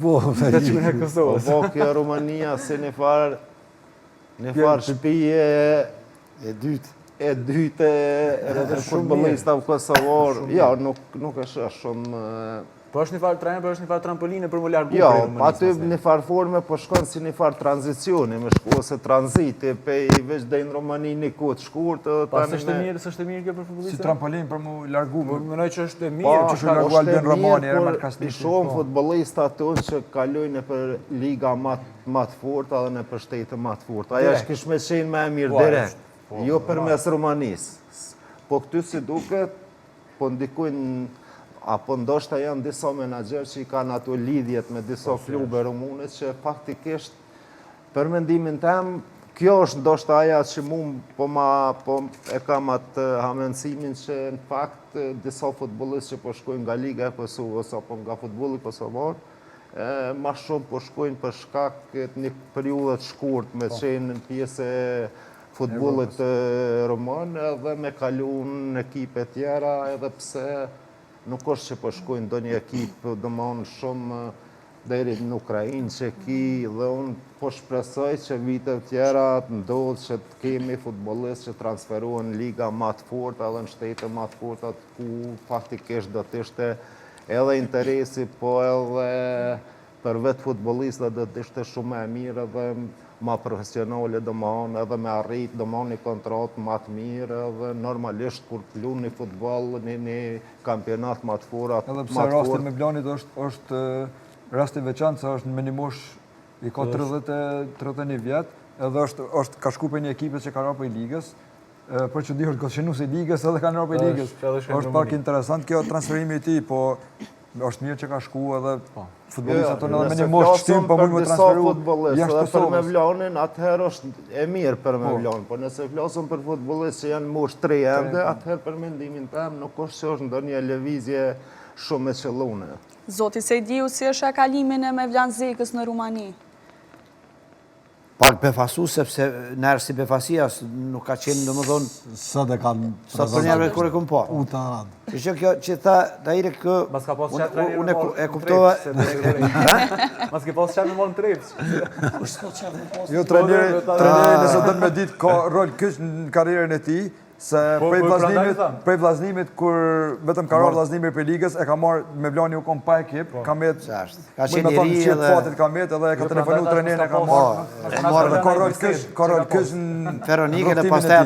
Po, Të qune e Kosovës. Po, kjo Rumania si një farë shpije e dytë edhe futbolista kosovor. Ja, nuk është shumë... Po është një farë trener, po është një farë trampoline për më largu Jo, për Rumanisë. aty një farë forme po shkon si një farë tranzicioni, me shku ose tranziti, pe i veç dhe në Romani një kohë shkurt. Pas është e mirë kjo për futbolistët? Si trampolin për mu largu. Mënoj që është e mirë, që është largu Albin Romani, e i shumë futbolista tonë që kalojnë për liga ma të forta dhe në për shtete ma të forta. Aja është kish me qenë me e mirë direkt, jo për mes Romanisë. Po këty si duket, po ndikujnë apo ndoshta janë disa menaxher që i kanë ato lidhjet me disa klube rumune që faktikisht për mendimin tem kjo është ndoshta aja që po e kam atë hamencimin që në fakt disa futbollistë që po shkojnë nga Liga e Kosovës apo nga futbolli kosovar ma shumë po shkojnë për shkak një periudhë të shkurt me qenë në pjesë e futbollit ruman edhe me kalu në ekipe tjera edhe pse nuk është që po shkojnë do një ekip dëmonë shumë deri në Ukrainë që ki dhe unë po shpresoj që vitet tjera ndodhë që të kemi futbollistë që transferohen liga ma të forta dhe në shtete ma të forta ku faktikisht do të ishte edhe interesi po edhe për vetë futbollistët do të ishte shumë e mirë edhe ma profesionale dëmonë edhe me arrit dëmonë një kontratë ma të mirë edhe normalisht kur lunë një futbol një kampionat ma të forat. Edhe pse rasti me Blanit është rasti veçantë se është me një mosh i ka 31 vjet, edhe është ka shku për një ekipet që ka rarë për i ligës, për që di është kësëshinu si ligës edhe ka në rarë për i ligës. është pak interesant kjo transferimi i ti, po është mirë që ka shku edhe futbolistat tonë edhe me një mosh shtim për mund me transferu jashtë Kosovës. Për me Vlanin, atëherë është e mirë për me Vlanin, po nëse flasëm për futbolistë që janë mosh 3 ende, atëherë për mendimin tem nuk është që është ndonjë lëvizje shumë e qëllune. Zoti Sejdiu, si është kalimin e me Vlan Zekës në Rumani? Pak befasu, sepse nërë si befasia nuk ka qenë në më thonë... Së dhe kanë... Sa për njerë kërë këmë po. U të radë. Që kjo që tha, da ire kë... Mas ka pas qatë trajnirë Unë e kuptova... Mas ka pas qatë në molë në trepës. Jo, trajneri nëse dënë me ditë ka rol kësh në karierën e ti, se prej vllaznimit, kur vetëm ka rarë vllaznimit për ligës, e ka marrë me Vlani u kom pa ekip, ka met... Ka qenë i ri edhe... fatit ka met edhe e ka telefonu trajnerin e ka marrë. Ka rol kësh në... Feronike dhe pastaj